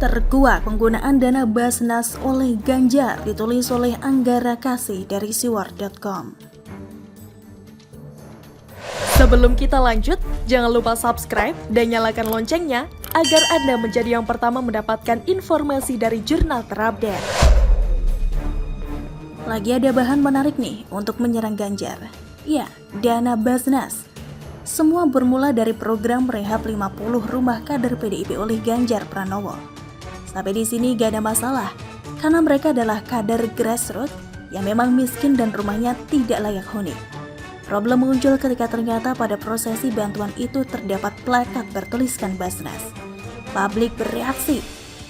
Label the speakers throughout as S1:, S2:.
S1: Terkuak penggunaan dana Basnas oleh Ganjar, ditulis oleh Anggara Kasih dari siwar.com.
S2: Sebelum kita lanjut, jangan lupa subscribe dan nyalakan loncengnya agar Anda menjadi yang pertama mendapatkan informasi dari jurnal terupdate.
S1: Lagi ada bahan menarik nih untuk menyerang Ganjar. Ya, dana Basnas. Semua bermula dari program rehab 50 rumah kader PDIP oleh Ganjar Pranowo. Sampai di sini gak ada masalah, karena mereka adalah kader grassroots yang memang miskin dan rumahnya tidak layak huni. Problem muncul ketika ternyata pada prosesi bantuan itu terdapat plakat bertuliskan Basnas. Publik bereaksi,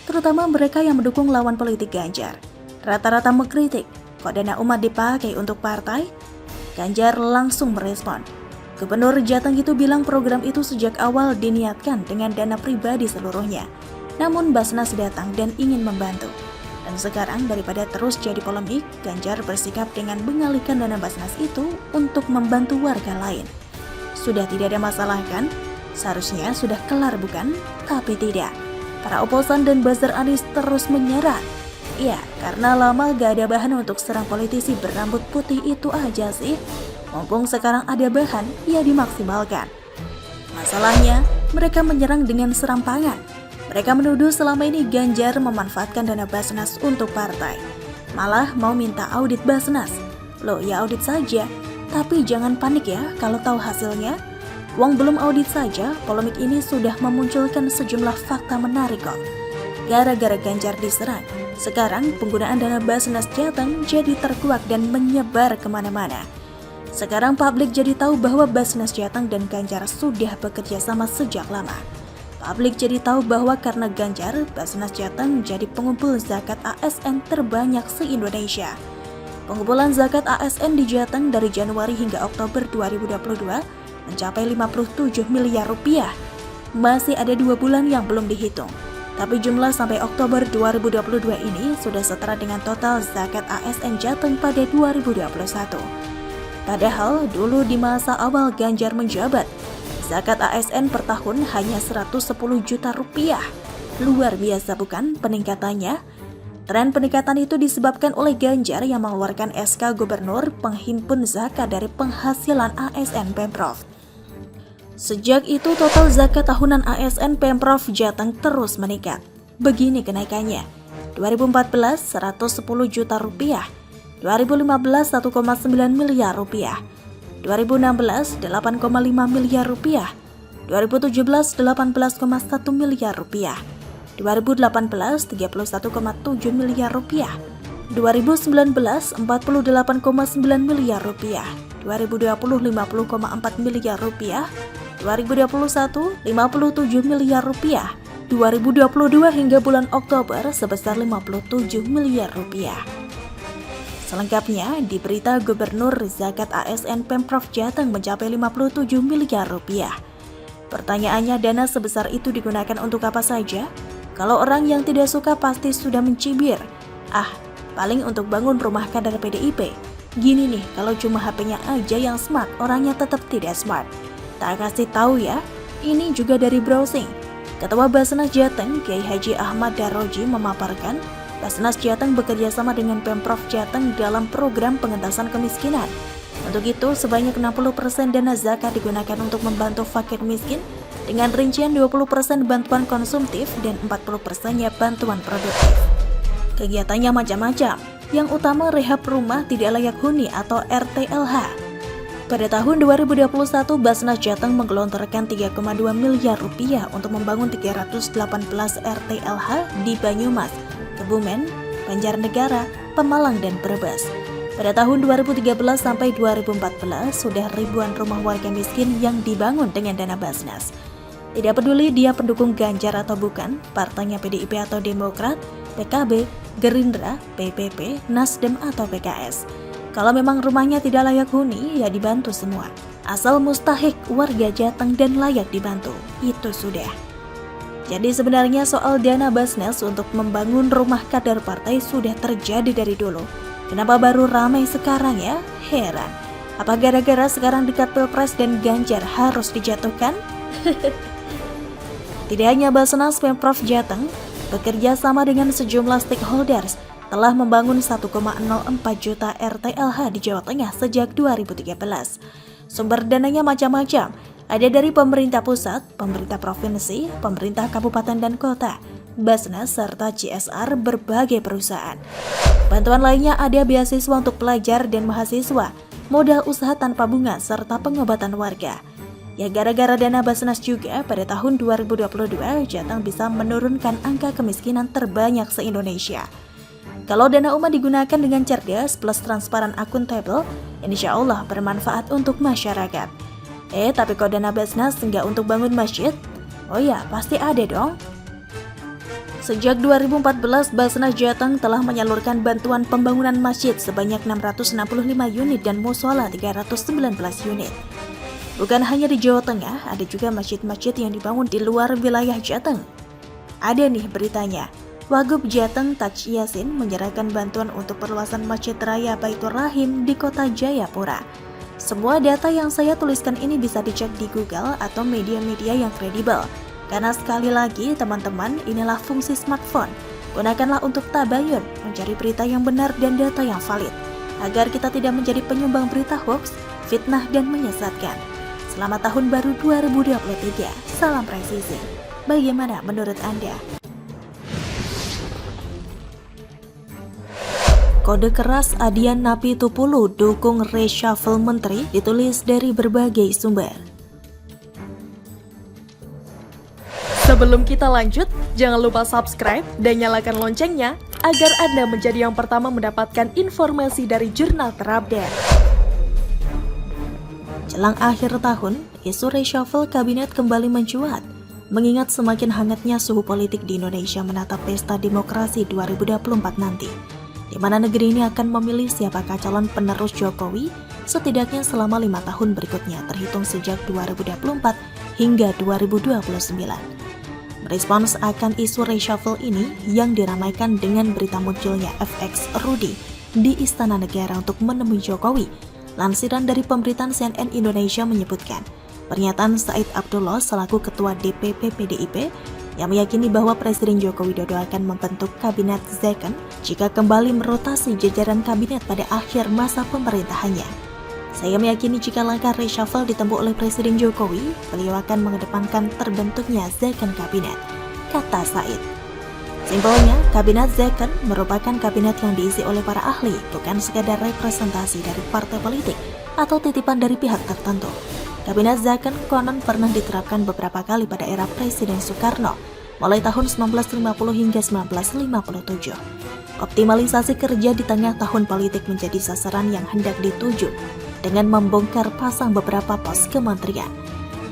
S1: terutama mereka yang mendukung lawan politik Ganjar. Rata-rata mengkritik, kok dana umat dipakai untuk partai? Ganjar langsung merespon. Gubernur Jateng itu bilang program itu sejak awal diniatkan dengan dana pribadi seluruhnya. Namun Basnas datang dan ingin membantu. Dan sekarang daripada terus jadi polemik, Ganjar bersikap dengan mengalihkan dana Basnas itu untuk membantu warga lain. Sudah tidak ada masalah kan? Seharusnya sudah kelar bukan? Tapi tidak. Para oposan dan buzzer Anies terus menyerang. Ya, karena lama gak ada bahan untuk serang politisi berambut putih itu aja sih. Mumpung sekarang ada bahan, ya dimaksimalkan. Masalahnya, mereka menyerang dengan serampangan. Mereka menuduh selama ini Ganjar memanfaatkan dana Basnas untuk partai. Malah mau minta audit Basnas. Loh ya audit saja, tapi jangan panik ya kalau tahu hasilnya. Uang belum audit saja, polemik ini sudah memunculkan sejumlah fakta menarik kok. Gara-gara Ganjar diserang, sekarang penggunaan dana Basnas Jateng jadi terkuak dan menyebar kemana-mana. Sekarang publik jadi tahu bahwa Basnas Jateng dan Ganjar sudah bekerja sama sejak lama. Publik jadi tahu bahwa karena Ganjar, Basnas Jateng menjadi pengumpul zakat ASN terbanyak se-Indonesia. Pengumpulan zakat ASN di Jateng dari Januari hingga Oktober 2022 mencapai 57 miliar rupiah. Masih ada 2 bulan yang belum dihitung. Tapi jumlah sampai Oktober 2022 ini sudah setara dengan total zakat ASN Jateng pada 2021. Padahal dulu di masa awal Ganjar menjabat, zakat ASN per tahun hanya 110 juta rupiah. Luar biasa bukan peningkatannya? Tren peningkatan itu disebabkan oleh Ganjar yang mengeluarkan SK Gubernur penghimpun zakat dari penghasilan ASN Pemprov. Sejak itu total zakat tahunan ASN Pemprov Jateng terus meningkat. Begini kenaikannya. 2014 110 juta rupiah, 2015 1,9 miliar rupiah, 2016 8,5 miliar rupiah, 2017 18,1 miliar rupiah, 2018 31,7 miliar rupiah, 2019 48,9 miliar rupiah, 2020 50,4 miliar rupiah, 2021 57 miliar rupiah, 2022 hingga bulan Oktober sebesar 57 miliar rupiah. Selengkapnya, di berita Gubernur zakat ASN Pemprov Jateng mencapai 57 miliar rupiah. Pertanyaannya, dana sebesar itu digunakan untuk apa saja? Kalau orang yang tidak suka pasti sudah mencibir. Paling untuk bangun rumah kader PDIP. Gini nih, kalau cuma HP-nya aja yang smart, orangnya tetap tidak smart. Tak kasih tahu ya, ini juga dari browsing. Ketua Basnas Jateng, Kiai Haji Ahmad Daroji memaparkan, Basnas Jateng bekerja sama dengan Pemprov Jateng dalam program pengentasan kemiskinan. Untuk itu, sebanyak 60% dana zakat digunakan untuk membantu fakir miskin, dengan rincian 20% bantuan konsumtif dan 40%-nya bantuan produktif. Kegiatannya macam-macam, yang utama rehab rumah tidak layak huni atau RTLH. Pada tahun 2021, Basnas Jateng menggelontorkan 3,2 miliar rupiah untuk membangun 318 RTLH di Banyumas, Kebumen, Banjarnegara, Pemalang, dan Brebes. Pada tahun 2013 sampai 2014 sudah ribuan rumah warga miskin yang dibangun dengan dana Basnas. Tidak peduli dia pendukung Ganjar atau bukan, partainya PDIP atau Demokrat, PKB, Gerindra, PPP, Nasdem atau PKS. Kalau memang rumahnya tidak layak huni, ya dibantu semua. Asal mustahik warga Jateng dan layak dibantu, itu sudah. Jadi sebenarnya soal dana Basnas untuk membangun rumah kader partai sudah terjadi dari dulu. Kenapa baru ramai sekarang ya? Heran. Apa gara-gara sekarang dekat Pilpres dan Ganjar harus dijatuhkan? Tidak hanya Basnas Pemprov Jateng, bekerja sama dengan sejumlah stakeholders, telah membangun 1,04 juta RTLH di Jawa Tengah sejak 2013. Sumber dananya macam-macam, ada dari pemerintah pusat, pemerintah provinsi, pemerintah kabupaten dan kota, Basnas, serta CSR berbagai perusahaan. Bantuan lainnya ada beasiswa untuk pelajar dan mahasiswa, modal usaha tanpa bunga, serta pengobatan warga. Ya gara-gara dana Basnas juga, pada tahun 2022, Jateng bisa menurunkan angka kemiskinan terbanyak se-Indonesia. Kalau dana umat digunakan dengan cerdas plus transparan akuntabel, insya Allah bermanfaat untuk masyarakat. Tapi kok dana Basnas nggak untuk bangun masjid? Oh ya, pasti ada dong. Sejak 2014, Basnas Jateng telah menyalurkan bantuan pembangunan masjid sebanyak 665 unit dan musola 319 unit. Bukan hanya di Jawa Tengah, ada juga masjid-masjid yang dibangun di luar wilayah Jateng. Ada nih beritanya, Wagub Jateng Taj Yasin menyerahkan bantuan untuk perluasan Masjid Raya Baitur Rahim di kota Jayapura. Semua data yang saya tuliskan ini bisa dicek di Google atau media-media yang kredibel. Karena sekali lagi teman-teman, inilah fungsi smartphone. Gunakanlah untuk tabayun, mencari berita yang benar dan data yang valid, agar kita tidak menjadi penyumbang berita hoax, fitnah dan menyesatkan. Selamat tahun baru 2023, salam presisi. Bagaimana menurut Anda? Kode keras Adian Napitupulu dukung reshuffle menteri ditulis dari berbagai sumber.
S2: Sebelum kita lanjut, jangan lupa subscribe dan nyalakan loncengnya agar Anda menjadi yang pertama mendapatkan informasi dari jurnal terupdate.
S1: Jelang akhir tahun, isu reshuffle kabinet kembali mencuat, mengingat semakin hangatnya suhu politik di Indonesia menatap pesta demokrasi 2024 nanti, di mana negeri ini akan memilih siapakah calon penerus Jokowi setidaknya selama 5 tahun berikutnya terhitung sejak 2024 hingga 2029. Merespons akan isu reshuffle ini yang diramaikan dengan berita munculnya FX Rudy di Istana Negara untuk menemui Jokowi. Lansiran dari pemberitaan CNN Indonesia menyebutkan, pernyataan Said Abdullah selaku Ketua DPP PDIP yang meyakini bahwa Presiden Joko Widodo akan membentuk kabinet second jika kembali merotasi jajaran kabinet pada akhir masa pemerintahannya. Saya meyakini jika langkah reshuffle ditempuh oleh Presiden Jokowi, beliau akan mengedepankan terbentuknya second kabinet, kata Said. Simpelnya, kabinet second merupakan kabinet yang diisi oleh para ahli, bukan sekadar representasi dari partai politik atau titipan dari pihak tertentu. Kabinet second konon pernah diterapkan beberapa kali pada era Presiden Soekarno, mulai tahun 1950 hingga 1957. Optimalisasi kerja di tengah tahun politik menjadi sasaran yang hendak dituju dengan membongkar pasang beberapa pos kementerian.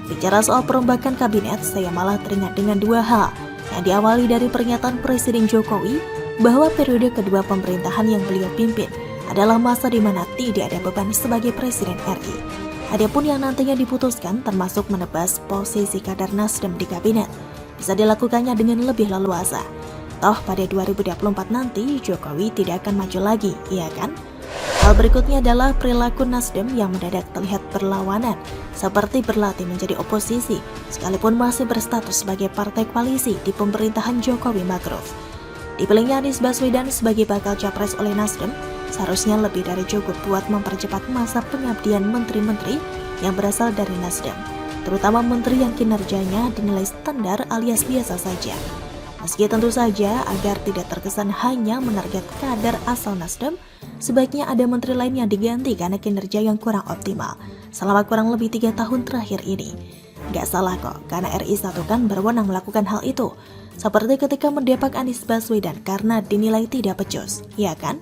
S1: Bicara soal perombakan kabinet, saya malah teringat dengan dua hal yang diawali dari pernyataan Presiden Jokowi bahwa periode kedua pemerintahan yang beliau pimpin adalah masa di mana tidak ada beban sebagai Presiden RI. Adapun yang nantinya diputuskan termasuk menebas posisi kader Nasdem di kabinet, bisa dilakukannya dengan lebih leluasa. Toh pada 2024 nanti Jokowi tidak akan maju lagi, iya kan? Hal berikutnya adalah perilaku Nasdem yang mendadak terlihat berlawanan, seperti berlatih menjadi oposisi, sekalipun masih berstatus sebagai partai koalisi di pemerintahan Jokowi Ma'ruf. Dipilihnya Anies Baswedan sebagai bakal capres oleh Nasdem, seharusnya lebih dari cukup buat mempercepat masa pengabdian menteri-menteri yang berasal dari Nasdem, terutama menteri yang kinerjanya dinilai standar alias biasa saja. Meski tentu saja agar tidak terkesan hanya menarget kader asal Nasdem, sebaiknya ada menteri lain yang diganti karena kinerja yang kurang optimal selama kurang lebih 3 tahun terakhir ini. Gak salah kok, karena RI 1 kan berwenang melakukan hal itu. Seperti ketika mendepak Anies Baswedan karena dinilai tidak becus, ya kan?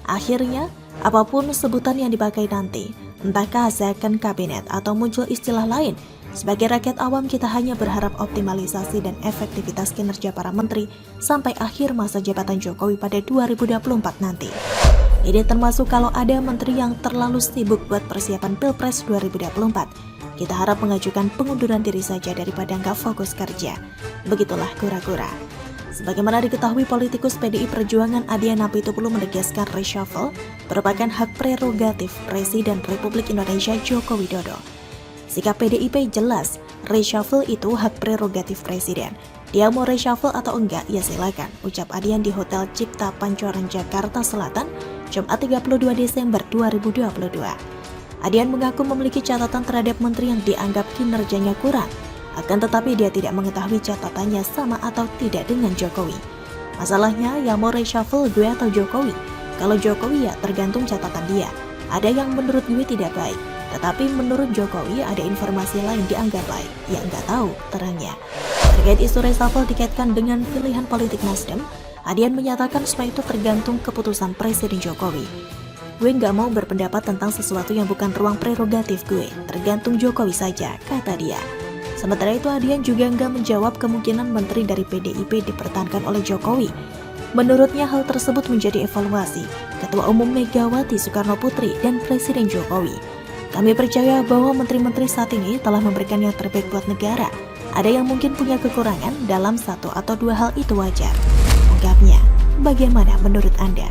S1: Akhirnya, apapun sebutan yang dipakai nanti, entahkah second kabinet atau muncul istilah lain, sebagai rakyat awam kita hanya berharap optimalisasi dan efektivitas kinerja para menteri sampai akhir masa jabatan Jokowi pada 2024 nanti. Ini termasuk kalau ada menteri yang terlalu sibuk buat persiapan Pilpres 2024. Kita harap mengajukan pengunduran diri saja daripada nggak fokus kerja. Begitulah kura-kura. Sebagaimana diketahui, politikus PDI Perjuangan Adian Napitupulu menegaskan reshuffle merupakan hak prerogatif Presiden Republik Indonesia Joko Widodo. Sikap PDIP jelas, reshuffle itu hak prerogatif Presiden. Dia mau reshuffle atau enggak? Ya silakan, ucap Adian di Hotel Cipta Pancoran, Jakarta Selatan, Jumat 32 Desember 2022. Adian mengaku memiliki catatan terhadap menteri yang dianggap kinerjanya kurang. Akan tetapi dia tidak mengetahui catatannya sama atau tidak dengan Jokowi. Masalahnya, yang mau reshuffle gue atau Jokowi? Kalau Jokowi ya tergantung catatan dia. Ada yang menurut gue tidak baik, tetapi menurut Jokowi ada informasi lain dianggap baik. Ya nggak tahu, terangnya. Terkait isu reshuffle dikaitkan dengan pilihan politik Nasdem, Adian menyatakan semua itu tergantung keputusan Presiden Jokowi. Gue nggak mau berpendapat tentang sesuatu yang bukan ruang prerogatif gue, tergantung Jokowi saja, kata dia. Sementara itu Adian juga nggak menjawab kemungkinan menteri dari PDIP dipertahankan oleh Jokowi. Menurutnya hal tersebut menjadi evaluasi Ketua Umum Megawati Soekarno Putri dan Presiden Jokowi. Kami percaya bahwa menteri-menteri saat ini telah memberikan yang terbaik buat negara. Ada yang mungkin punya kekurangan dalam satu atau dua hal, itu wajar, ungkapnya. Bagaimana menurut Anda?